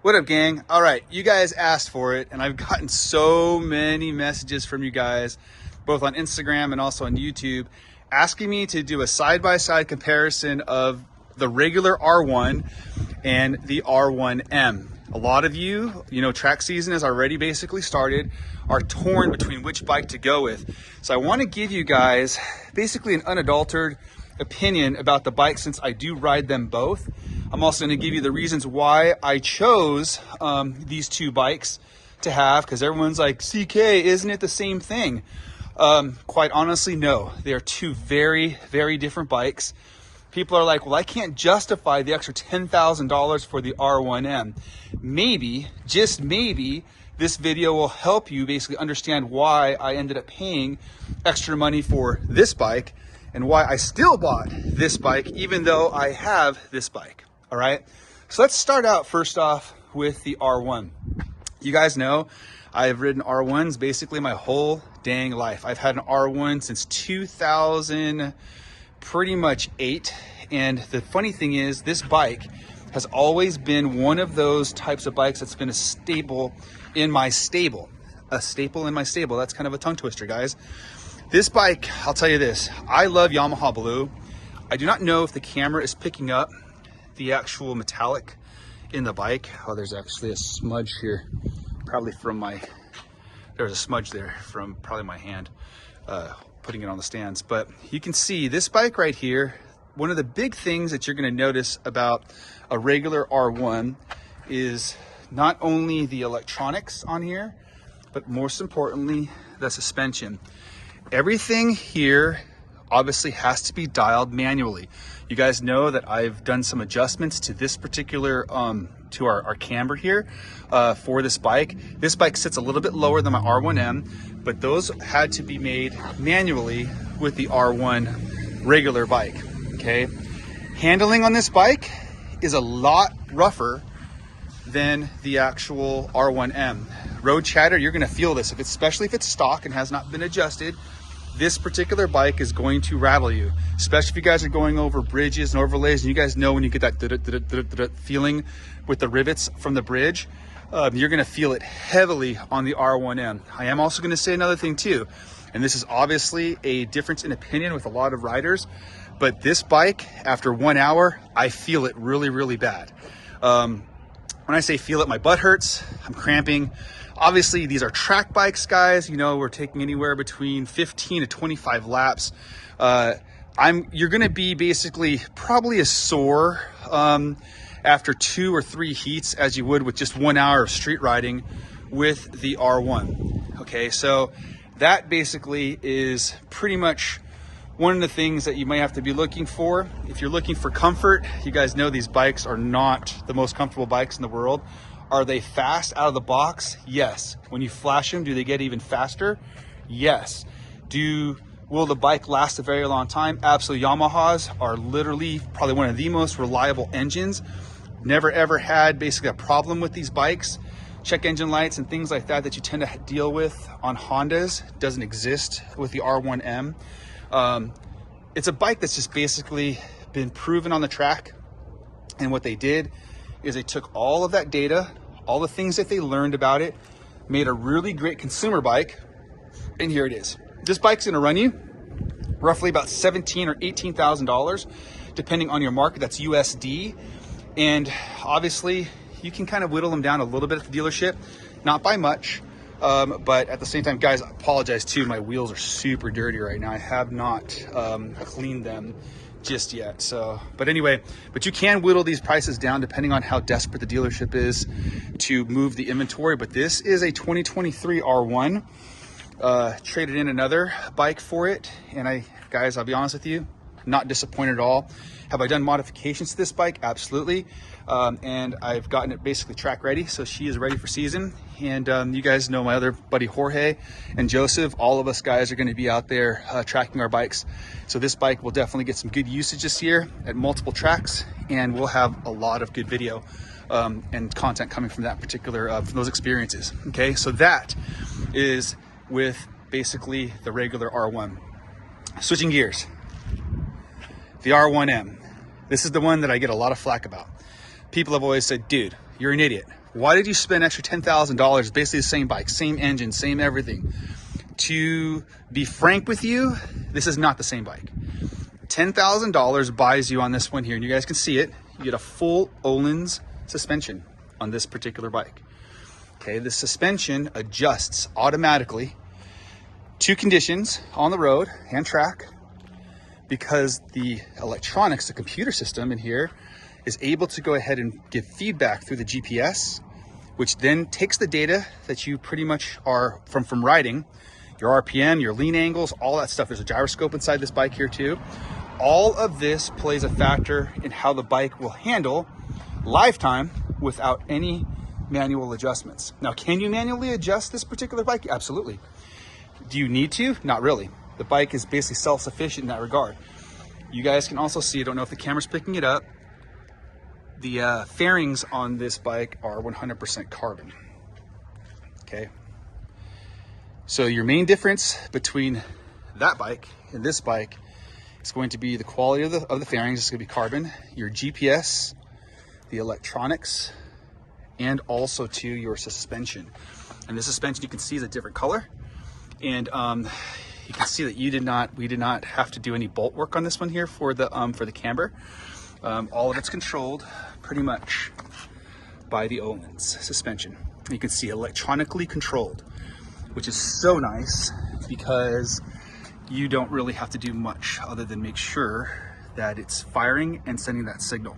What up, gang? All right, you guys asked for it, and I've gotten so many messages from you guys, both on Instagram and also on YouTube, asking me to do a side-by-side comparison of the regular R1 and the R1M. A lot of you, track season has already basically started, are torn between which bike to go with. So I want to give you guys basically an unadulterated opinion about the bike, since I do ride them both. I'm also going to give you the reasons why I chose these two bikes to have, because everyone's like, CK, isn't it the same thing? Quite honestly, no. They are two very, very different bikes. People are like, well, I can't justify the extra $10,000 for the R1M. Maybe, just maybe, this video will help you basically understand why I ended up paying extra money for this bike and why I still bought this bike, even though I have this bike. All right, so let's start out first off with the R1. You guys know I've ridden R1s basically my whole dang life. I've had an R1 since 2000, pretty much 8. And the funny thing is, this bike has always been one of those types of bikes that's been a staple in my stable. A staple in my stable. That's kind of a tongue twister, guys. This bike, I'll tell you this, I love Yamaha Blue. I do not know if the camera is picking up the actual metallic in the bike. Oh, there's actually a smudge here, probably from there's a smudge there from probably my hand putting it on the stands. But you can see this bike right here, one of the big things that you're going to notice about a regular R1 is not only the electronics on here, but most importantly, the suspension. Everything here obviously has to be dialed manually. You guys know that I've done some adjustments to this particular, to our camber here for this bike. This bike sits a little bit lower than my R1M, but those had to be made manually with the R1 regular bike, okay? Handling on this bike is a lot rougher than the actual R1M. Road chatter, you're gonna feel this, especially if it's stock and has not been adjusted. This particular bike is going to rattle you, especially if you guys are going over bridges and overlays, and you guys know when you get that feeling with the rivets from the bridge, you're gonna feel it heavily on the R1M. I am also gonna say another thing too, and this is obviously a difference in opinion with a lot of riders, but this bike, after 1 hour, I feel it really, really bad. When I say feel it, my butt hurts, I'm cramping. Obviously, these are track bikes, guys. We're taking anywhere between 15 to 25 laps. You're gonna be basically probably as sore after 2 or 3 heats as you would with just 1 hour of street riding with the R1. Okay, so that basically is pretty much one of the things that you might have to be looking for. If you're looking for comfort, you guys know these bikes are not the most comfortable bikes in the world. Are they fast out of the box? Yes. When you flash them, do they get even faster? Yes. Will the bike last a very long time? Absolutely. Yamahas are literally probably one of the most reliable engines. Never ever had basically a problem with these bikes. Check engine lights and things like that you tend to deal with on Hondas doesn't exist with the R1M. It's a bike that's just basically been proven on the track. And what they did is they took all of that data, all the things that they learned about it, made a really great consumer bike, and here it is. This bike's gonna run you roughly about $17,000 or $18,000, depending on your market. That's USD. And obviously, you can kind of whittle them down a little bit at the dealership, not by much, but at the same time, guys, I apologize too. My wheels are super dirty right now. I have not cleaned them just yet. So, but anyway, you can whittle these prices down depending on how desperate the dealership is to move the inventory. But this is a 2023 R1. Traded in another bike for it, and guys, I'll be honest with you, not disappointed at all. Have I done modifications to this bike? Absolutely. And I've gotten it basically track ready, so she is ready for season. And you guys know my other buddy Jorge and Joseph. All of us guys are going to be out there tracking our bikes. So this bike will definitely get some good usage this year at multiple tracks, and we'll have a lot of good video and content coming from that particular from those experiences. Okay, so that is with basically the regular R1. Switching gears, the R1M. This is the one that I get a lot of flack about. People have always said, dude, you're an idiot. Why did you spend extra $10,000? Basically the same bike, same engine, same everything. To be frank with you, this is not the same bike. $10,000 buys you on this one here, and you guys can see it. You get a full Öhlins suspension on this particular bike. Okay, the suspension adjusts automatically to conditions on the road and track, because the electronics, the computer system in here, is able to go ahead and give feedback through the GPS, which then takes the data that you pretty much are from riding, your RPM, your lean angles, all that stuff. There's a gyroscope inside this bike here too. All of this plays a factor in how the bike will handle lifetime without any manual adjustments. Now, can you manually adjust this particular bike? Absolutely. Do you need to? Not really. The bike is basically self-sufficient in that regard. You guys can also see, I don't know if the camera's picking it up, the fairings on this bike are 100% carbon. Okay. So your main difference between that bike and this bike is going to be the quality of the fairings. It's going to be carbon, your GPS, the electronics, and also to your suspension. And the suspension you can see is a different color. And you can see that we did not have to do any bolt work on this one here for the camber. All of it's controlled pretty much by the Öhlins suspension. You can see electronically controlled, which is so nice because you don't really have to do much other than make sure that it's firing and sending that signal.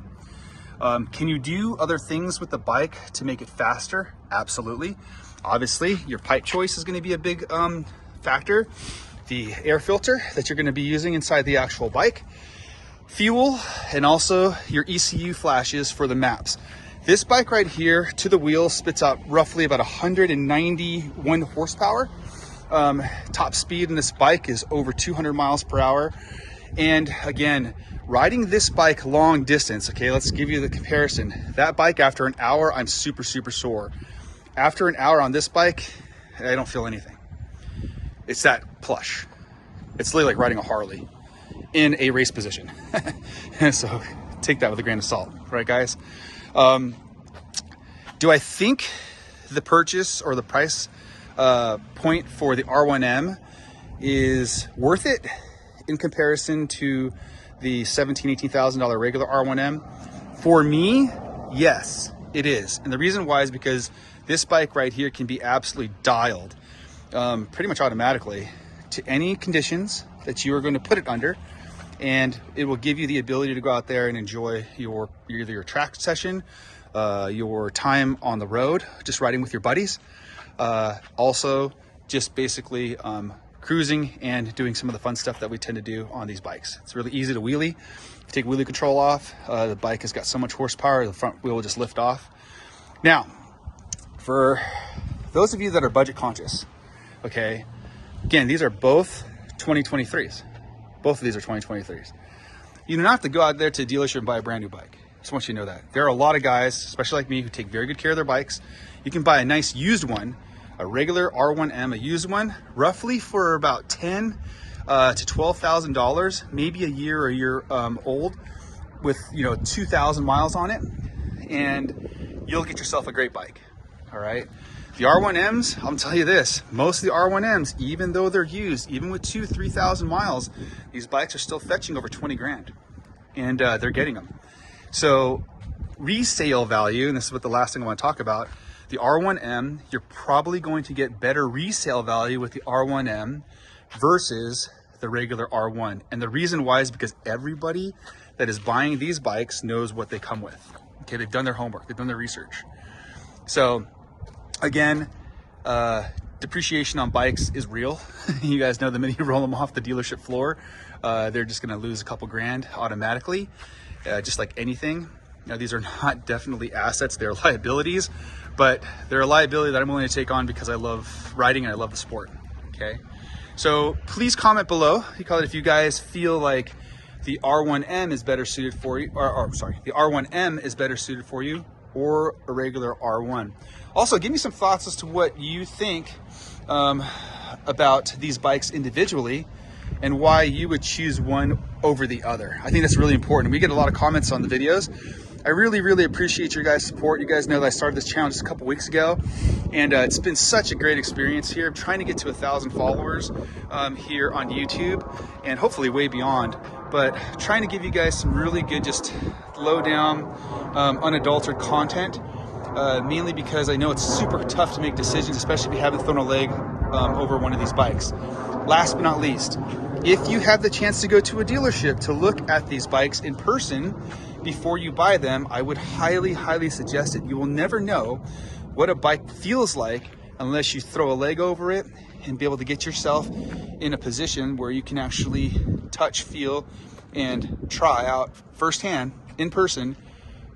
Can you do other things with the bike to make it faster? Absolutely. Obviously, your pipe choice is going to be a big factor. The air filter that you're going to be using inside the actual bike, fuel, and also your ECU flashes for the maps. This bike right here to the wheel spits out roughly about 191 horsepower. Top speed in this bike is over 200 miles per hour. And again, riding this bike long distance, okay, let's give you the comparison. That bike, after an hour, I'm super sore. After an hour on this bike, I don't feel anything. It's that plush. It's literally like riding a Harley in a race position. So take that with a grain of salt, right guys? Do I think the purchase or the price point for the R1M is worth it in comparison to the $17,000, $18,000 regular R1M? For me, yes, it is. And the reason why is because this bike right here can be absolutely dialed pretty much automatically to any conditions that you are going to put it under, and it will give you the ability to go out there and enjoy either your track session, your time on the road, just riding with your buddies, also just basically cruising and doing some of the fun stuff that we tend to do on these bikes. It's really easy to wheelie. You take wheelie control off, the bike has got so much horsepower, the front wheel will just lift off. Now, for those of you that are budget conscious, okay, again, these are both 2023s. Both of these are 2023s. You don't have to go out there to a dealership and buy a brand new bike. Just want you to know that. There are a lot of guys, especially like me, who take very good care of their bikes. You can buy a nice used one, a regular R1M, a used one, roughly for about $10,000 to $12,000, maybe a year old, with 2,000 miles on it, and you'll get yourself a great bike. All right. The R1Ms, I'll tell you this, most of the R1Ms, even though they're used, even with 2,000 to 3,000 miles, these bikes are still fetching over 20 grand, and they're getting them. So resale value, and this is what the last thing I want to talk about, the R1M, you're probably going to get better resale value with the R1M versus the regular R1. And the reason why is because everybody that is buying these bikes knows what they come with. Okay, they've done their homework, they've done their research. So again, depreciation on bikes is real. You guys know the minute you roll them off the dealership floor, they're just gonna lose a couple grand automatically, just like anything. Now, these are not definitely assets, they're liabilities, but they're a liability that I'm willing to take on because I love riding and I love the sport, okay? So please comment below if you guys feel like the R1M is better suited for you, the R1M is better suited for you, or a regular R1. Also, give me some thoughts as to what you think about these bikes individually and why you would choose one over the other. I think that's really important. We get a lot of comments on the videos I really appreciate your guys' support. You guys know that I started this channel just a couple weeks ago, and it's been such a great experience here. I'm trying to get to 1,000 followers here on YouTube, and hopefully way beyond. But trying to give you guys some really good, just low down, unadulterated content. Mainly because I know it's super tough to make decisions, especially if you haven't thrown a leg over one of these bikes. Last but not least, if you have the chance to go to a dealership to look at these bikes in person before you buy them, I would highly suggest it. You will never know what a bike feels like unless you throw a leg over it and be able to get yourself in a position where you can actually touch, feel, and try out firsthand in person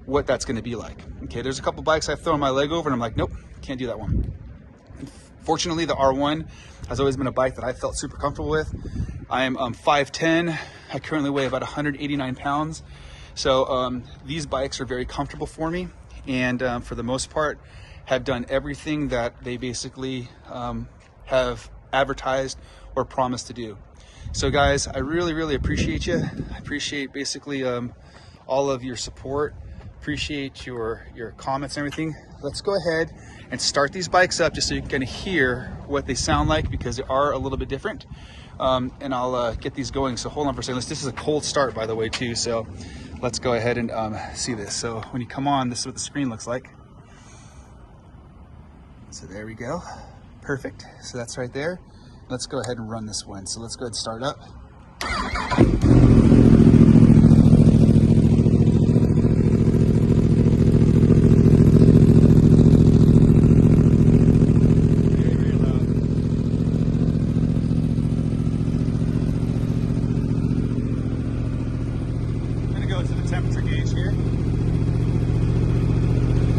what that's going to be like. Okay, there's a couple bikes I've thrown my leg over and I'm like, nope, can't do that one. Fortunately, the R1 has always been a bike that I felt super comfortable with. I am 5'10". I currently weigh about 189 pounds. So these bikes are very comfortable for me, and for the most part have done everything that they basically have advertised or promised to do. So guys, I really appreciate you. I appreciate basically all of your support. Appreciate your comments and everything. Let's go ahead and start these bikes up just so you can kind of hear what they sound like, because they are a little bit different. And I'll get these going. So hold on for a second. This is a cold start, by the way, too. So let's go ahead and see this. So when you come on, this is what the screen looks like. So there we go. Perfect. So that's right there. Let's go ahead and run this one. So let's go ahead and start up.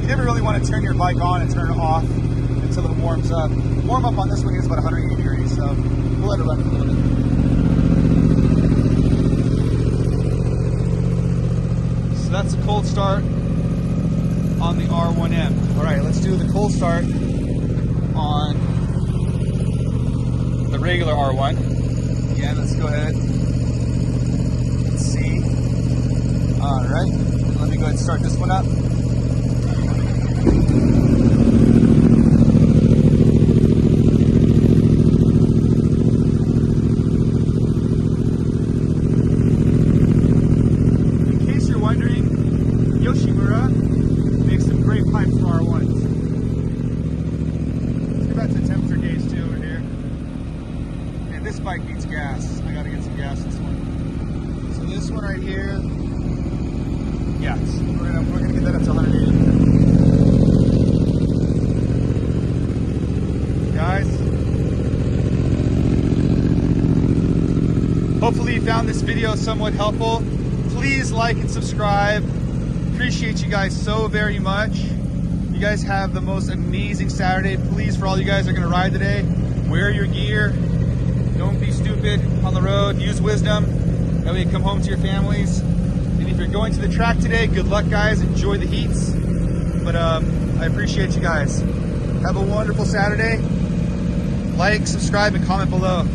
You never really want to turn your bike on and turn it off until it warms up. Warm up on this one is about 180 degrees, so we'll let it run a little bit. So that's a cold start on the R1M. All right, let's do the cold start on the regular R1. Again, let's go ahead and see. All right, let me go ahead and start this one up. This bike needs gas. I gotta get some gas in this one. So this one right here, yes, we're gonna get that up to 180. Guys, hopefully you found this video somewhat helpful. Please like and subscribe. Appreciate you guys so very much. You guys have the most amazing Saturday. Please, for all you guys that are gonna ride today, wear your gear. Don't be stupid on the road. Use wisdom. That way you come home to your families. And if you're going to the track today, good luck, guys. Enjoy the heats. But I appreciate you guys. Have a wonderful Saturday. Like, subscribe, and comment below.